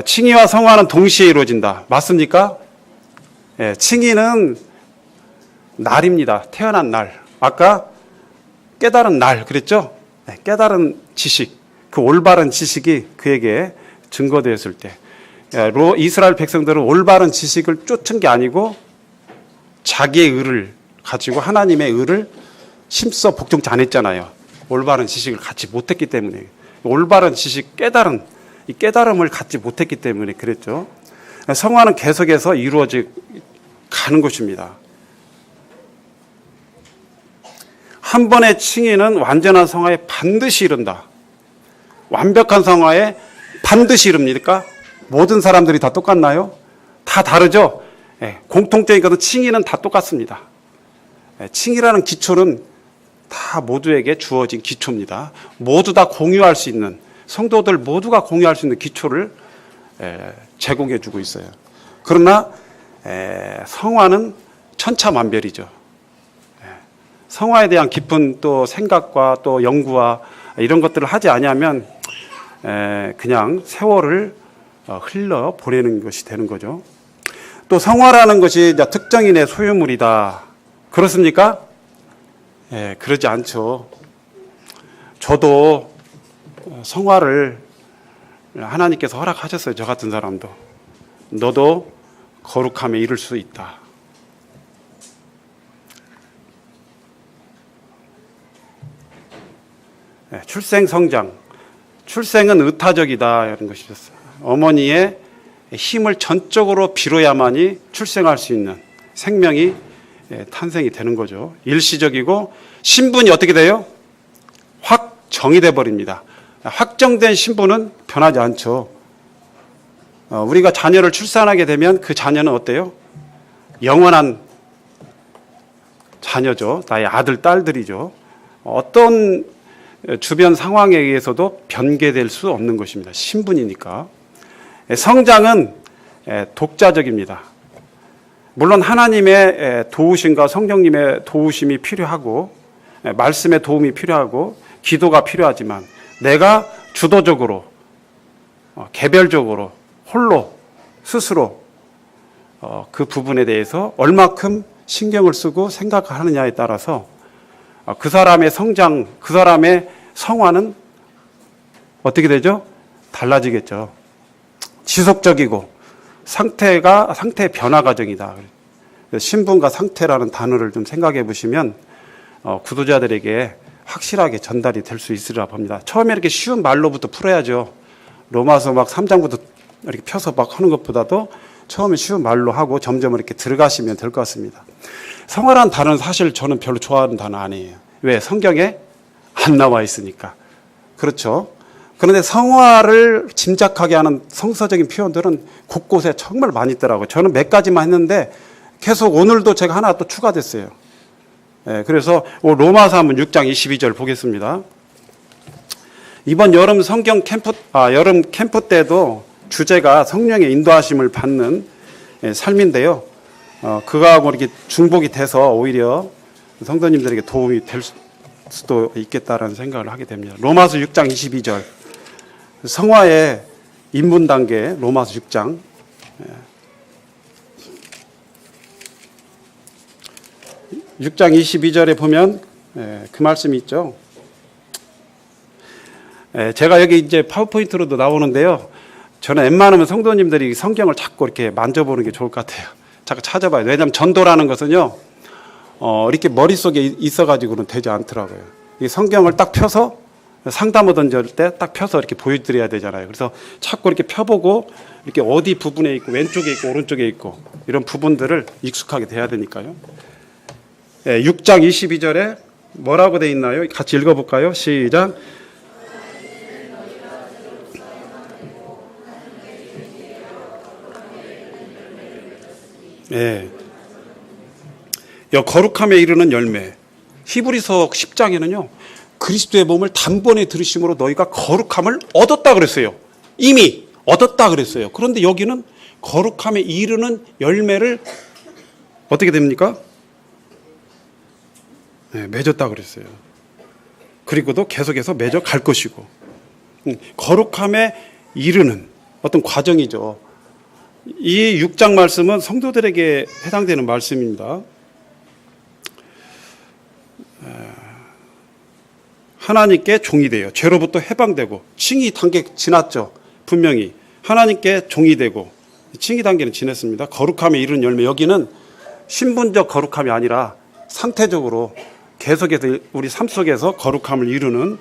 칭의와 성화는 동시에 이루어진다. 맞습니까? 칭의는 날입니다. 태어난 날. 아까 깨달은 날 그랬죠? 깨달은 지식, 그 올바른 지식이 그에게 증거되었을 때 이스라엘 백성들은 올바른 지식을 쫓은 게 아니고 자기의 의를 가지고 하나님의 의를 힘써 복종치 않았잖아요. 올바른 지식을 갖지 못했기 때문에 올바른 지식 깨달은 이 깨달음을 갖지 못했기 때문에 그랬죠. 성화는 계속해서 이루어져 가는 것입니다. 한 번의 칭의는 완전한 성화에 반드시 이른다. 완벽한 성화에 반드시 이릅니까? 모든 사람들이 다 똑같나요? 다 다르죠? 공통적인 것은 칭의는 다 똑같습니다. 칭의라는 기초는 다 모두에게 주어진 기초입니다. 모두 다 공유할 수 있는, 성도들 모두가 공유할 수 있는 기초를 제공해 주고 있어요. 그러나 성화는 천차만별이죠. 성화에 대한 깊은 또 생각과 또 연구와 이런 것들을 하지 아니하면 그냥 세월을 흘러 보내는 것이 되는 거죠. 또 성화라는 것이 이제 특정인의 소유물이다. 그렇습니까? 그러지 않죠. 저도 성화를 하나님께서 허락하셨어요. 저 같은 사람도. 너도 거룩함에 이를 수 있다. 출생 성장. 출생은 의타적이다. 이런 것이었어요. 어머니의 힘을 전적으로 빌어야만이 출생할 수 있는 생명이 탄생이 되는 거죠. 일시적이고 신분이 어떻게 돼요? 확 정의돼 버립니다. 확정된 신분은 변하지 않죠. 우리가 자녀를 출산하게 되면 그 자녀는 어때요? 영원한 자녀죠. 나의 아들, 딸들이죠. 어떤 주변 상황에 의해서도 변개될 수 없는 것입니다. 신분이니까. 성장은 독자적입니다. 물론 하나님의 도우심과 성령님의 도우심이 필요하고 말씀의 도움이 필요하고 기도가 필요하지만 내가 주도적으로 개별적으로 홀로 스스로 그 부분에 대해서 얼마큼 신경을 쓰고 생각하느냐에 따라서 그 사람의 성장, 그 사람의 성화는 어떻게 되죠? 달라지겠죠. 지속적이고 상태 변화 과정이다. 신분과 상태라는 단어를 좀 생각해 보시면 구도자들에게 확실하게 전달이 될 수 있으리라 봅니다. 처음에 이렇게 쉬운 말로부터 풀어야죠. 로마서 막 3장부터 이렇게 펴서 막 하는 것보다도 처음에 쉬운 말로 하고 점점 이렇게 들어가시면 될 것 같습니다. 성화라는 단어는 사실 저는 별로 좋아하는 단어 아니에요. 왜? 성경에 안 나와 있으니까. 그렇죠. 그런데 성화를 짐작하게 하는 성서적인 표현들은 곳곳에 정말 많이 있더라고요. 저는 몇 가지만 했는데 계속 오늘도 제가 하나 또 추가됐어요. 그래서 로마서 한번 6장 22절 보겠습니다. 이번 여름 여름 캠프 때도 주제가 성령의 인도하심을 받는 삶인데요. 그거하고 이렇게 중복이 돼서 오히려 성도님들에게 도움이 될 수도 있겠다라는 생각을 하게 됩니다. 로마서 6장 22절. 성화의 입문 단계 로마서 6장. 예. 6장 22절에 보면 그 말씀이 있죠. 제가 여기 이제 파워포인트로도 나오는데요. 저는 웬만하면 성도님들이 성경을 자꾸 이렇게 만져보는 게 좋을 것 같아요. 자꾸 찾아봐요. 왜냐하면 전도라는 것은요, 이렇게 머릿속에 있어가지고는 되지 않더라고요. 이 성경을 딱 펴서 상담을 던질 때 딱 펴서 이렇게 보여드려야 되잖아요. 그래서 자꾸 이렇게 펴보고 이렇게 어디 부분에 있고 왼쪽에 있고 오른쪽에 있고 이런 부분들을 익숙하게 돼야 되니까요. 6장 22절에 뭐라고 돼 있나요? 같이 읽어볼까요? 시작. 예. 거룩함에 이르는 열매. 히브리서 10장에는요. 그리스도의 몸을 단번에 들으심으로 너희가 거룩함을 얻었다 그랬어요. 이미 얻었다 그랬어요. 그런데 여기는 거룩함에 이르는 열매를 어떻게 됩니까? 네, 맺었다 그랬어요. 그리고도 계속해서 맺어 갈 것이고. 거룩함에 이르는 어떤 과정이죠. 이 6장 말씀은 성도들에게 해당되는 말씀입니다. 하나님께 종이 되어 죄로부터 해방되고 칭의 단계 지났죠. 분명히 하나님께 종이 되고 칭의 단계는 지났습니다. 거룩함에 이르는 열매. 여기는 신분적 거룩함이 아니라 상태적으로 계속해서 우리 삶 속에서 거룩함을 이루는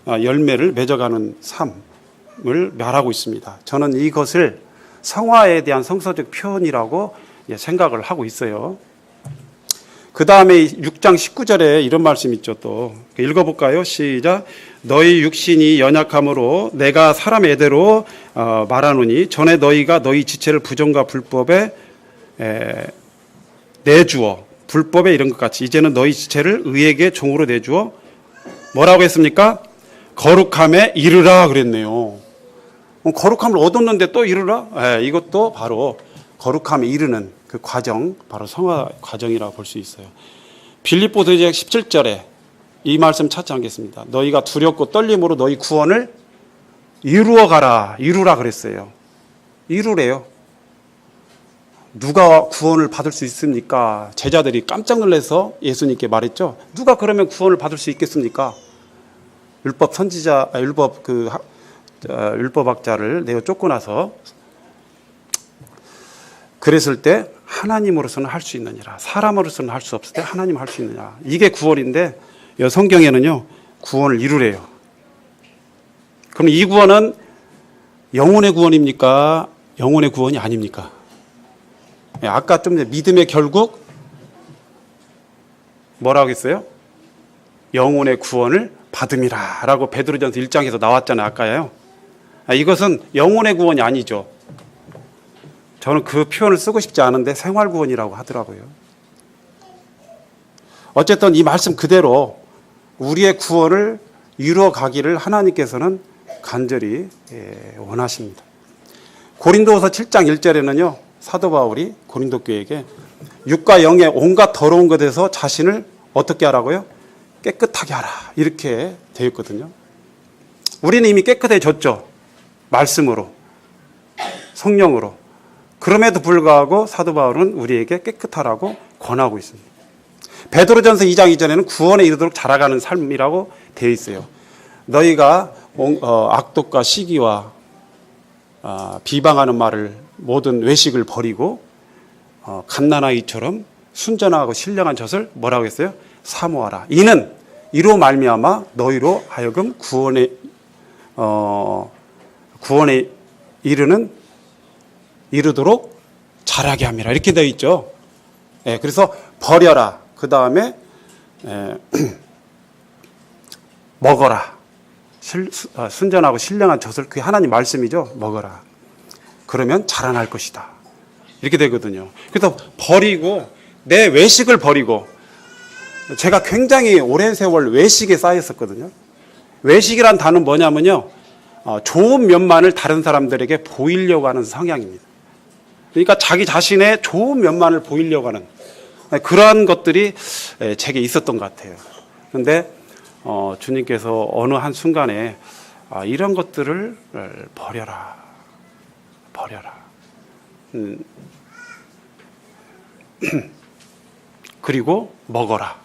열매를 맺어가는 삶을 말하고 있습니다. 저는 이것을 성화에 대한 성서적 표현이라고 생각을 하고 있어요. 그 다음에 6장 19절에 이런 말씀 있죠. 또 읽어볼까요? 시작. 너희 육신이 연약함으로 내가 사람의 애대로 말하노니 전에 너희가 너희 지체를 부정과 불법에 내주어 불법에 이런 것 같이 이제는 너희 지체를 의에게 종으로 내주어 뭐라고 했습니까? 거룩함에 이르라 그랬네요. 거룩함을 얻었는데 또 이르라? 이것도 바로 거룩함에 이르는 그 과정, 바로 성화 과정이라고 볼 수 있어요. 빌립보서 17절에 이 말씀 찾지 않겠습니다. 너희가 두렵고 떨림으로 너희 구원을 이루라 그랬어요. 이루래요. 누가 구원을 받을 수 있습니까? 제자들이 깜짝 놀라서 예수님께 말했죠. 누가 그러면 구원을 받을 수 있겠습니까? 율법학자를 내어 쫓고 나서 그랬을 때 하나님으로서는 할 수 있느니라. 사람으로서는 할 수 없을 때 하나님 할 수 있느냐. 이게 구원인데 성경에는요, 구원을 이루래요. 그럼 이 구원은 영혼의 구원입니까? 영혼의 구원이 아닙니까? 아까 좀 전에 믿음의 결국 뭐라고 했어요? 영혼의 구원을 받음이라 라고 베드로전서 1장에서 나왔잖아요. 아까요. 이것은 영혼의 구원이 아니죠. 저는 그 표현을 쓰고 싶지 않은데 생활구원이라고 하더라고요. 어쨌든 이 말씀 그대로 우리의 구원을 이루어 가기를 하나님께서는 간절히 원하십니다. 고린도후서 7장 1절에는요. 사도 바울이 고린도 교회에게 육과 영의 온갖 더러운 것에서 자신을 어떻게 하라고요? 깨끗하게 하라. 이렇게 되어 있거든요. 우리는 이미 깨끗해졌죠. 말씀으로, 성령으로. 그럼에도 불구하고 사도 바울은 우리에게 깨끗하라고 권하고 있습니다. 베드로전서 2장 이전에는 구원에 이르도록 자라가는 삶이라고 되어 있어요. 너희가 악독과 시기와 비방하는 말을 모든 외식을 버리고 갓난아이처럼 순전하고 신령한 젖을 뭐라고 했어요? 사모하라. 이는 이로 말미암아 너희로 하여금 구원에 이르도록 자라게 함이라. 이렇게 되어 있죠. 그래서 버려라. 그 다음에 먹어라. 순전하고 신령한 젖을, 그게 하나님 말씀이죠. 먹어라. 그러면 자라날 것이다. 이렇게 되거든요. 그래서 버리고, 내 외식을 버리고, 제가 굉장히 오랜 세월 외식에 쌓였었거든요. 외식이란 단어는 뭐냐면요, 좋은 면만을 다른 사람들에게 보이려고 하는 성향입니다. 그러니까 자기 자신의 좋은 면만을 보이려고 하는 그러한 것들이 제게 있었던 것 같아요. 그런데 주님께서 어느 한 순간에 이런 것들을 버려라. 그리고 먹어라.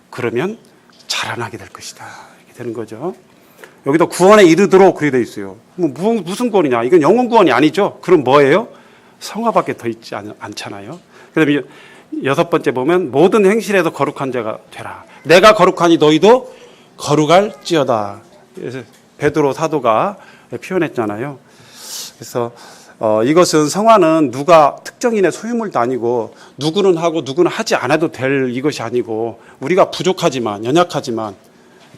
그러면 자라나게 될 것이다. 이렇게 되는 거죠. 여기도 구원에 이르도록 그렇게 되어 있어요. 무슨 구원이냐? 이건 영혼 구원이 아니죠. 그럼 뭐예요? 성화밖에 더 있지 않잖아요. 그다음에 6번째 보면 모든 행실에서 거룩한 자가 되라. 내가 거룩하니 너희도 거룩할지어다. 그래서 베드로 사도가 표현했잖아요. 그래서 이것은 성화는 누가 특정인의 소유물도 아니고 누구는 하고 누구는 하지 않아도 될 이것이 아니고 우리가 부족하지만 연약하지만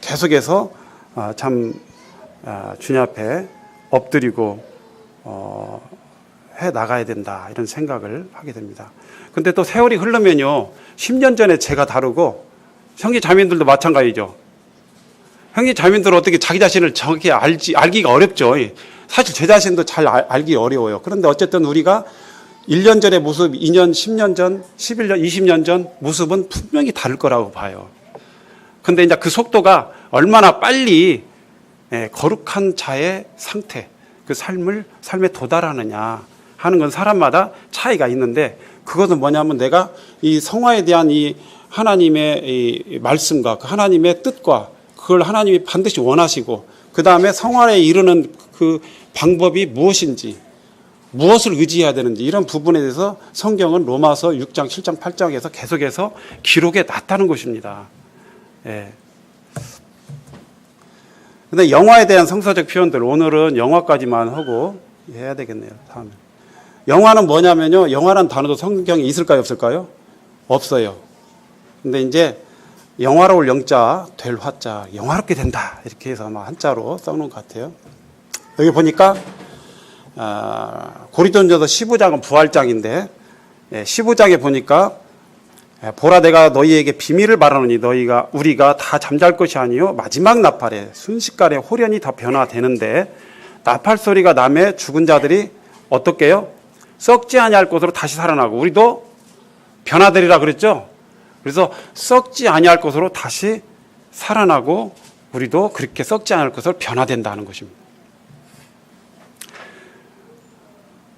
계속해서 주님 앞에 엎드리고 해 나가야 된다 이런 생각을 하게 됩니다. 근데 또 세월이 흐르면요 10년 전에 제가 다르고 형제 자매들도 마찬가지죠. 형제 자매들은 어떻게 자기 자신을 정확히 알기가 어렵죠. 사실 제 자신도 잘 알기 어려워요. 그런데 어쨌든 우리가 1년 전의 모습, 2년, 10년 전, 11년, 20년 전 모습은 분명히 다를 거라고 봐요. 근데 이제 그 속도가 얼마나 빨리 거룩한 자의 상태, 그 삶에 도달하느냐 하는 건 사람마다 차이가 있는데 그것은 뭐냐면 내가 이 성화에 대한 이 하나님의 이 말씀과 그 하나님의 뜻과 그걸 하나님이 반드시 원하시고 그 다음에 성화에 이르는 그 방법이 무엇인지 무엇을 의지해야 되는지 이런 부분에 대해서 성경은 로마서 6장, 7장, 8장에서 계속해서 기록해 놨다는 것입니다. 근데 영화에 대한 성서적 표현들 오늘은 영화까지만 하고 해야 되겠네요. 다음에. 영화는 뭐냐면요. 영화란 단어도 성경에 있을까요? 없을까요? 없어요. 근데 이제 영화로울 영자, 될 화자, 영화롭게 된다. 이렇게 해서 아마 한자로 써놓은 것 같아요. 여기 보니까, 고린도전서 15장은 부활장인데, 15장에 보니까, 보라 내가 너희에게 비밀을 말하노니 우리가 다 잠잘 것이 아니요 마지막 나팔에 순식간에 호련히 다 변화되는데 나팔 소리가 나매 죽은 자들이 어떻게요? 썩지 아니할 것으로 다시 살아나고 우리도 변화되리라 그랬죠. 그래서 썩지 아니할 것으로 다시 살아나고 우리도 그렇게 썩지 않을 것으로 변화된다는 것입니다.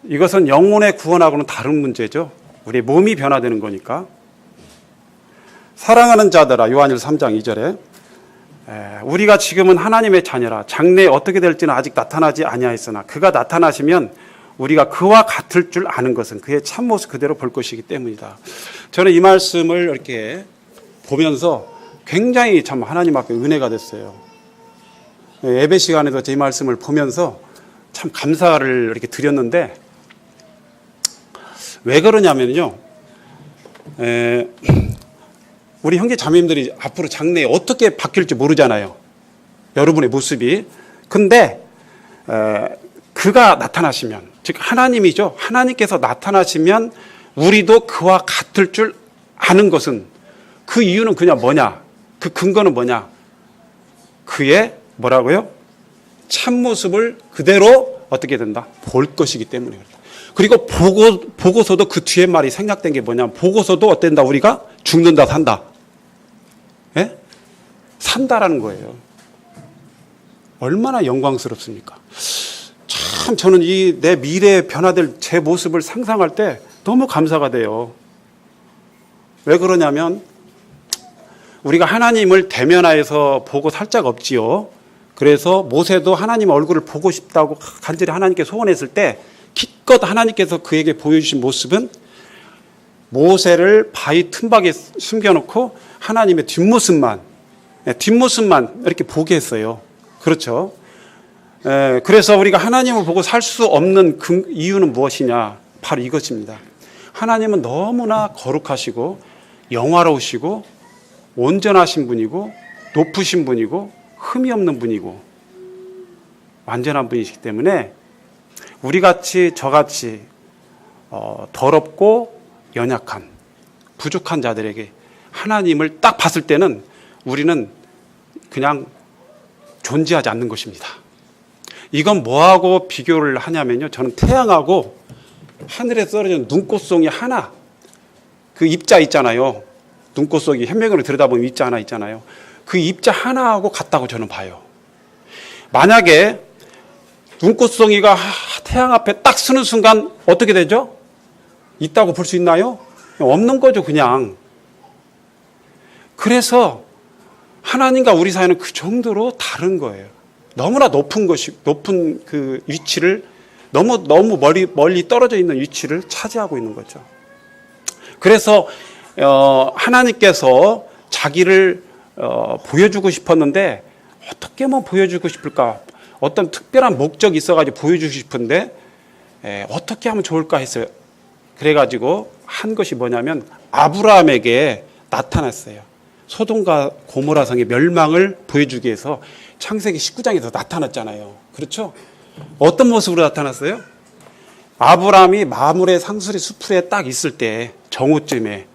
이것은 영혼의 구원하고는 다른 문제죠. 우리의 몸이 변화되는 거니까. 사랑하는 자들아, 요한일서 3장 2절에 우리가 지금은 하나님의 자녀라. 장래에 어떻게 될지는 아직 나타나지 아니하였으나 그가 나타나시면 우리가 그와 같을 줄 아는 것은 그의 참모습 그대로 볼 것이기 때문이다. 저는 이 말씀을 이렇게 보면서 굉장히 참 하나님 앞에 은혜가 됐어요. 예배 시간에도 제 말씀을 보면서 참 감사를 이렇게 드렸는데 왜 그러냐면요. 우리 형제 자매님들이 앞으로 장래에 어떻게 바뀔지 모르잖아요. 여러분의 모습이. 근데 그가 나타나시면, 즉 하나님이죠. 하나님께서 나타나시면 우리도 그와 같을 줄 아는 것은, 그 이유는 그냥 뭐냐? 그 근거는 뭐냐? 그의 뭐라고요? 참모습을 그대로 어떻게 된다? 볼 것이기 때문에 그렇다. 그리고 보고서도 그 뒤에 말이 생략된 게 뭐냐면, 보고서도 어땠다? 우리가 죽는다, 산다. 예? 산다라는 거예요. 얼마나 영광스럽습니까? 참 저는 이 내 미래에 변화될 제 모습을 상상할 때 너무 감사가 돼요. 왜 그러냐면 우리가 하나님을 대면하여서 보고 살 자가 없지요. 그래서 모세도 하나님 얼굴을 보고 싶다고 간절히 하나님께 소원했을 때 기껏 하나님께서 그에게 보여주신 모습은 모세를 바위 틈박에 숨겨놓고 하나님의 뒷모습만 이렇게 보게 했어요. 그렇죠. 그래서 우리가 하나님을 보고 살 수 없는 그 이유는 무엇이냐? 바로 이것입니다. 하나님은 너무나 거룩하시고 영화로우시고 온전하신 분이고 높으신 분이고 흠이 없는 분이고 완전한 분이시기 때문에 우리같이 저같이 더럽고 연약한 부족한 자들에게 하나님을 딱 봤을 때는 우리는 그냥 존재하지 않는 것입니다. 이건 뭐하고 비교를 하냐면요, 저는 태양하고 하늘에 떨어지는 눈꽃송이 하나, 그 입자 있잖아요. 눈꽃송이 현명으로 들여다보면 입자 하나 있잖아요. 그 입자 하나하고 같다고 저는 봐요. 만약에 눈꽃송이가 태양 앞에 딱 서는 순간 어떻게 되죠? 있다고 볼 수 있나요? 없는 거죠, 그냥. 그래서 하나님과 우리 사이는 그 정도로 다른 거예요. 너무나 높은 그 위치를, 너무 멀리 떨어져 있는 위치를 차지하고 있는 거죠. 그래서 하나님께서 자기를 보여주고 싶었는데 어떻게 보여주고 싶을까? 어떤 특별한 목적이 있어가지고 보여주고 싶은데 어떻게 하면 좋을까 했어요. 그래가지고 한 것이 뭐냐면 아브라함에게 나타났어요. 소돔과 고모라 성의 멸망을 보여주기 위해서 창세기 19장에서 나타났잖아요. 그렇죠? 어떤 모습으로 나타났어요? 아브라함이 마므레 상수리 수풀에 딱 있을 때 정오쯤에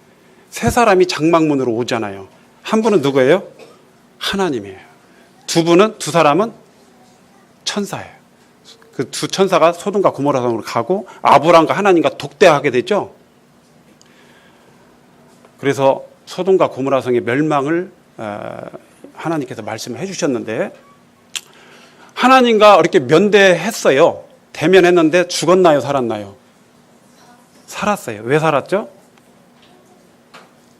세 사람이 장막문으로 오잖아요. 한 분은 누구예요? 하나님이에요. 두 사람은 천사예요. 그 두 천사가 소돔과 고모라 성으로 가고 아브라함과 하나님과 독대하게 되죠. 그래서 소돔과 고모라 성의 멸망을 하나님께서 말씀을 해주셨는데, 하나님과 이렇게 면대했어요. 대면했는데 죽었나요? 살았나요? 살았어요. 왜 살았죠?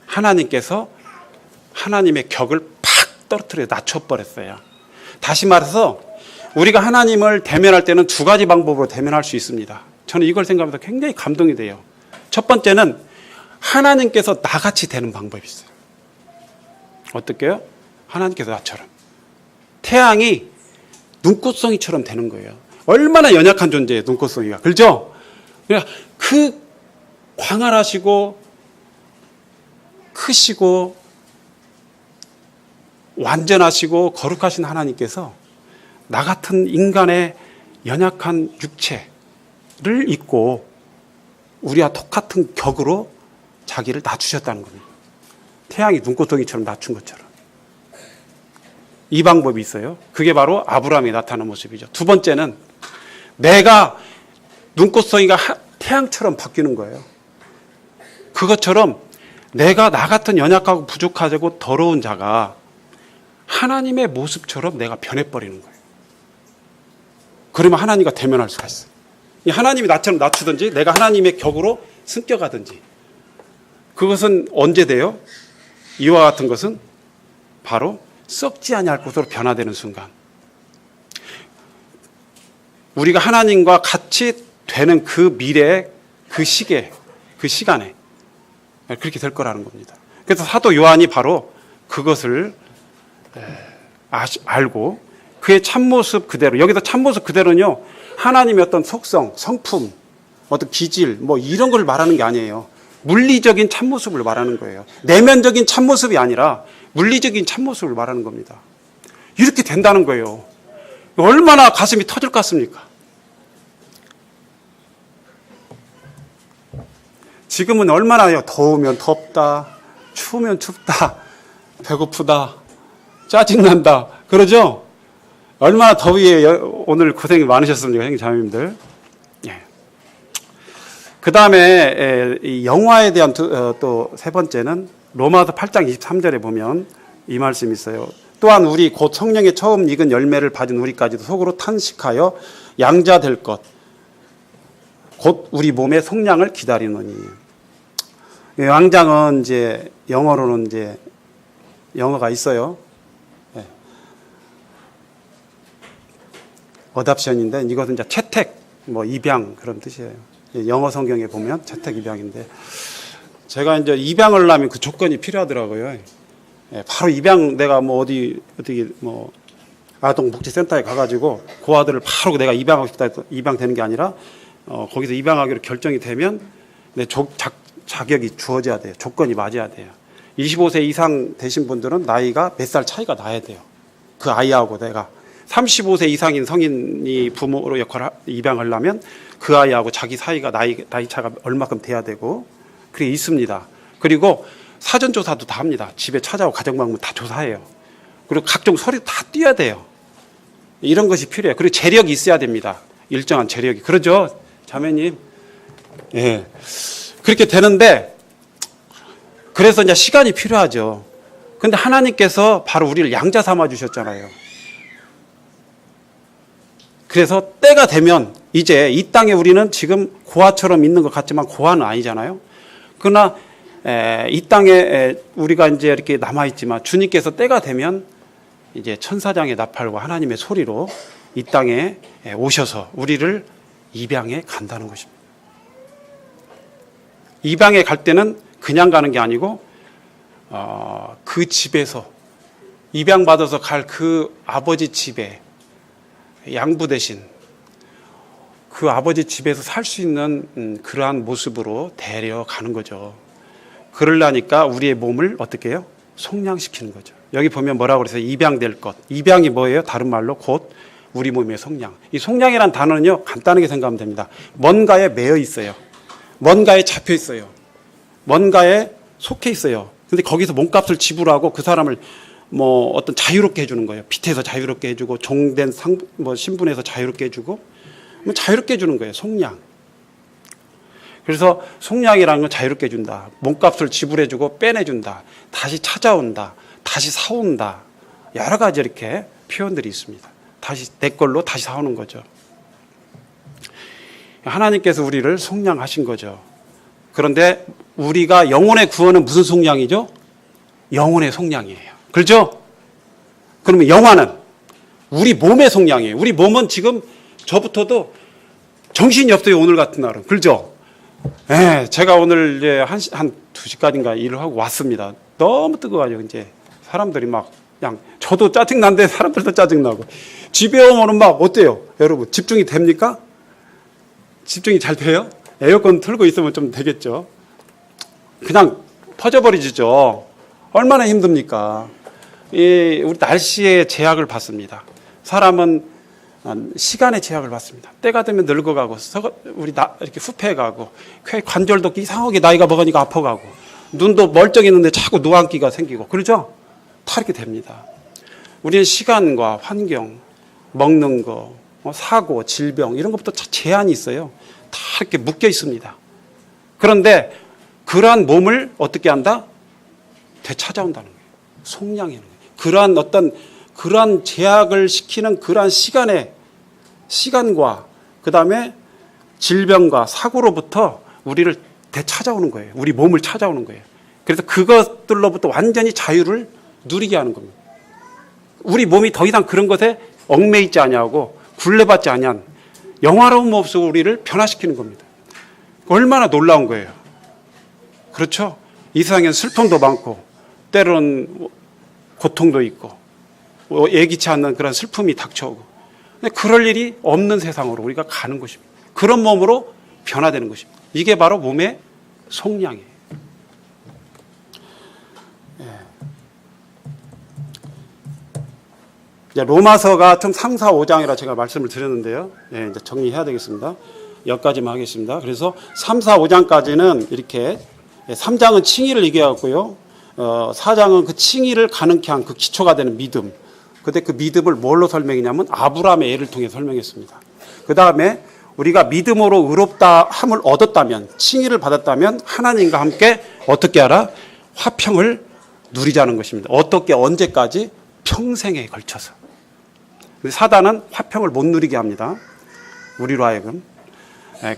하나님께서 하나님의 격을 팍 떨어뜨려 낮춰버렸어요. 다시 말해서 우리가 하나님을 대면할 때는 두 가지 방법으로 대면할 수 있습니다. 저는 이걸 생각하면서 굉장히 감동이 돼요. 첫 번째는 하나님께서 나같이 되는 방법이 있어요. 어떻게요? 하나님께서 나처럼. 태양이 눈꽃송이처럼 되는 거예요. 얼마나 연약한 존재예요, 눈꽃송이가. 그렇죠? 그러니까 그 광활하시고 크시고 완전하시고 거룩하신 하나님께서 나 같은 인간의 연약한 육체를 입고 우리와 똑같은 격으로 자기를 낮추셨다는 겁니다. 태양이 눈꽃송이처럼 낮춘 것처럼. 이 방법이 있어요. 그게 바로 아브라함이 나타나는 모습이죠. 두 번째는 내가 눈꽃송이가 태양처럼 바뀌는 거예요. 그것처럼 내가 나 같은 연약하고 부족하고 더러운 자가 하나님의 모습처럼 내가 변해버리는 거예요. 그러면 하나님과 대면할 수가 있어요. 하나님이 나처럼 낮추든지 내가 하나님의 격으로 승격하든지. 그것은 언제 돼요? 이와 같은 것은 바로 썩지 아니할 것으로 변화되는 순간. 우리가 하나님과 같이 되는 그 미래, 그 시계, 그 시간에 그렇게 될 거라는 겁니다. 그래서 사도 요한이 바로 그것을 알고 그의 참모습 그대로, 여기서 참모습 그대로는요, 하나님의 어떤 속성, 성품, 어떤 기질, 뭐 이런 걸 말하는 게 아니에요. 물리적인 참모습을 말하는 거예요. 내면적인 참모습이 아니라 물리적인 참모습을 말하는 겁니다. 이렇게 된다는 거예요. 얼마나 가슴이 터질 것 같습니까? 지금은 얼마나 더우면 덥다, 추우면 춥다, 배고프다, 짜증난다, 그러죠? 얼마나 더위에 오늘 고생이 많으셨습니까, 형님, 자매님들. 예. 그 다음에 이 영화에 대한 또 세 번째는 로마서 8장 23절에 보면 이 말씀이 있어요. 또한 우리 곧 성령의 처음 익은 열매를 받은 우리까지도 속으로 탄식하여 양자 될 것, 곧 우리 몸의 속량을 기다리노니. 양장은 이제 영어로는 이제 영어가 있어요. 네. 어답션인데 이것은 이제 채택, 뭐 입양 그런 뜻이에요. 영어 성경에 보면 채택 입양인데 제가 이제 입양을 하려면 그 조건이 필요하더라고요. 예, 바로 입양 내가 뭐 어디 뭐 아동복지센터에 가가지고 그 아들을 바로 내가 입양하고 싶다 해서 입양되는 게 아니라 거기서 입양하기로 결정이 되면 내 자격이 주어져야 돼요. 조건이 맞아야 돼요. 25세 이상 되신 분들은 나이가 몇 살 차이가 나야 돼요. 그 아이하고 내가 35세 이상인 성인이 부모로 역할을 입양하려면 그 아이하고 자기 사이가 나이 차가 얼마큼 돼야 되고 그게 있습니다. 그리고 사전 조사도 다 합니다. 집에 찾아오고 가정방문 다 조사해요. 그리고 각종 서류 다 띄어야 돼요. 이런 것이 필요해요. 그리고 재력이 있어야 됩니다. 일정한 재력이. 그러죠, 자매님? 예. 그렇게 되는데 그래서 이제 시간이 필요하죠. 근데 하나님께서 바로 우리를 양자 삼아 주셨잖아요. 그래서 때가 되면 이제 이 땅에 우리는 지금 고아처럼 있는 것 같지만 고아는 아니잖아요. 그러나 이 땅에 우리가 이제 이렇게 남아있지만 주님께서 때가 되면 이제 천사장의 나팔과 하나님의 소리로 이 땅에 오셔서 우리를 입양해 간다는 것입니다. 입양에 갈 때는 그냥 가는 게 아니고 그 집에서 입양받아서 갈 그 아버지 집에 양부되신 그 아버지 집에서 살 수 있는 그러한 모습으로 데려가는 거죠. 그러려니까 우리의 몸을 어떻게 해요? 속량시키는 거죠. 여기 보면 뭐라고 그래서 입양될 것. 입양이 뭐예요? 다른 말로 곧 우리 몸의 속량. 이 속량이라는 단어는요, 간단하게 생각하면 됩니다. 뭔가에 매여 있어요. 뭔가에 잡혀 있어요. 뭔가에 속해 있어요. 근데 거기서 몸값을 지불하고 그 사람을 뭐 어떤 자유롭게 해주는 거예요. 빚에서 자유롭게 해주고 종된 신분에서 자유롭게 해주고 뭐 자유롭게 해주는 거예요. 속량. 그래서 속량이라는 건 자유롭게 해준다. 몸값을 지불해주고 빼내준다. 다시 찾아온다. 다시 사온다. 여러 가지 이렇게 표현들이 있습니다. 다시 내 걸로 다시 사오는 거죠. 하나님께서 우리를 속량하신 거죠. 그런데 우리가 영혼의 구원은 무슨 속량이죠? 영혼의 속량이에요. 그렇죠? 그러면 영화는 우리 몸의 속량이에요. 우리 몸은 지금 저부터도 정신이 없어요. 오늘 같은 날은. 그렇죠? 네, 제가 오늘 이제 한 2시까지인가 일을 하고 왔습니다. 너무 뜨거워가지고 이제 사람들이 막 그냥 저도 짜증난데 사람들도 짜증나고 집에 오면은 막 어때요? 여러분 집중이 됩니까? 집중이 잘 돼요? 에어컨 틀고 있으면 좀 되겠죠. 그냥 퍼져버리죠. 얼마나 힘듭니까? 우리 날씨의 제약을 받습니다. 사람은 시간의 제약을 받습니다. 때가 되면 늙어가고 이렇게 습해가고 관절도 이상하게 나이가 먹으니까 아파가고 눈도 멀쩡했는데 자꾸 노안기가 생기고 그러죠? 다 이렇게 됩니다. 우리는 시간과 환경, 먹는 거, 사고, 질병 이런 것부터 제한이 있어요. 다 이렇게 묶여 있습니다. 그런데 그러한 몸을 어떻게 한다? 되찾아온다는 거예요. 속량하는 거예요. 그러한 제약을 시키는 그러한 시간과 그 다음에 질병과 사고로부터 우리를 되찾아오는 거예요. 우리 몸을 찾아오는 거예요. 그래서 그것들로부터 완전히 자유를 누리게 하는 겁니다. 우리 몸이 더 이상 그런 것에 얽매이지 아니하고 굴레받지 아니한 영화로운 모습으로 우리를 변화시키는 겁니다. 얼마나 놀라운 거예요. 그렇죠? 이 세상엔 슬픔도 많고 때로는 고통도 있고 예기치 않는 그런 슬픔이 닥쳐오고, 근데 그럴 일이 없는 세상으로 우리가 가는 것입니다. 그런 몸으로 변화되는 것입니다. 이게 바로 몸의 속량이에요. 이제 로마서가 총 3, 4, 5장이라 제가 말씀을 드렸는데요. 이제 정리해야 되겠습니다. 여기까지만 하겠습니다. 그래서 3, 4, 5장까지는 이렇게 3장은 칭의를 얘기하고요. 4장은 그 칭의를 가능케 한 그 기초가 되는 믿음. 근데 그 믿음을 뭘로 설명했냐면 아브라함의 예를 통해 설명했습니다. 그 다음에 우리가 믿음으로 의롭다 함을 얻었다면, 칭의를 받았다면 하나님과 함께 어떻게 하라? 화평을 누리자는 것입니다. 어떻게, 언제까지? 평생에 걸쳐서. 사단은 화평을 못 누리게 합니다. 우리로 하여금.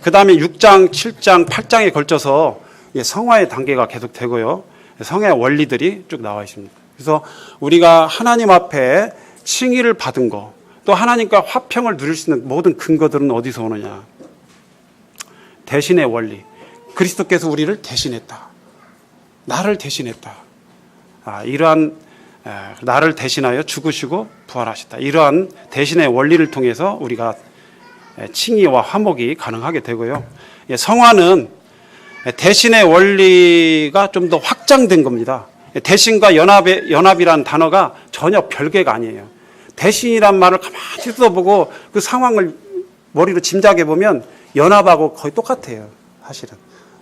그 다음에 6장, 7장, 8장에 걸쳐서 성화의 단계가 계속 되고요. 성화의 원리들이 쭉 나와 있습니다. 그래서 우리가 하나님 앞에 칭의를 받은 거, 또 하나님과 화평을 누릴 수 있는 모든 근거들은 어디서 오느냐? 대신의 원리. 그리스도께서 우리를 대신했다. 나를 대신했다. 이러한 나를 대신하여 죽으시고 부활하셨다. 이러한 대신의 원리를 통해서 우리가 칭의와 화목이 가능하게 되고요. 성화는 대신의 원리가 좀 더 확장된 겁니다. 대신과 연합이라는 단어가 전혀 별개가 아니에요. 대신이란 말을 가만히 써보고 그 상황을 머리로 짐작해 보면 연합하고 거의 똑같아요. 사실은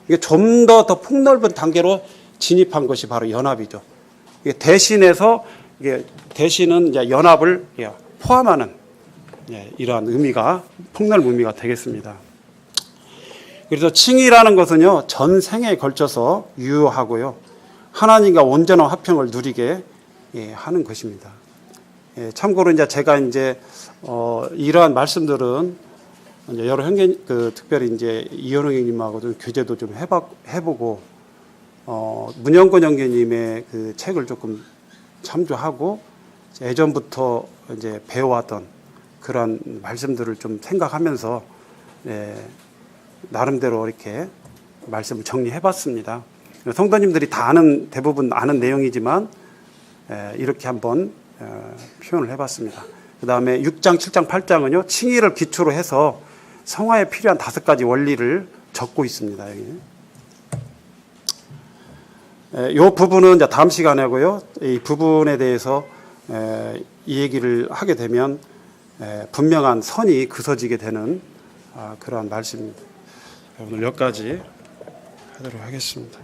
이게 좀 더 폭넓은 단계로 진입한 것이 바로 연합이죠. 이게 대신에서 이게 대신은 이제 연합을 포함하는 이러한 의미가 폭넓은 의미가 되겠습니다. 그래서 칭의라는 것은요 전 생에 걸쳐서 유효하고요 하나님과 온전한 화평을 누리게 하는 것입니다. 참고로 이제 제가 이제 이러한 말씀들은 이제 여러 형제 특별히 이제 이현웅 형님하고 좀 교제도 좀 해보고 문영권 형제님의 그 책을 조금 참조하고 예전부터 이제 배워왔던 그런 말씀들을 좀 생각하면서 나름대로 이렇게 말씀을 정리해봤습니다. 성도님들이 다 대부분 아는 내용이지만 이렇게 한번 표현을 해봤습니다. 그 다음에 6장, 7장, 8장은요 칭의를 기초로 해서 성화에 필요한 5가지 원리를 적고 있습니다. 여기. 이 부분은 이제 다음 시간에 하고요. 이 부분에 대해서 이 얘기를 하게 되면 분명한 선이 그서지게 되는 그러한 말씀입니다. 오늘 여기까지 하도록 하겠습니다.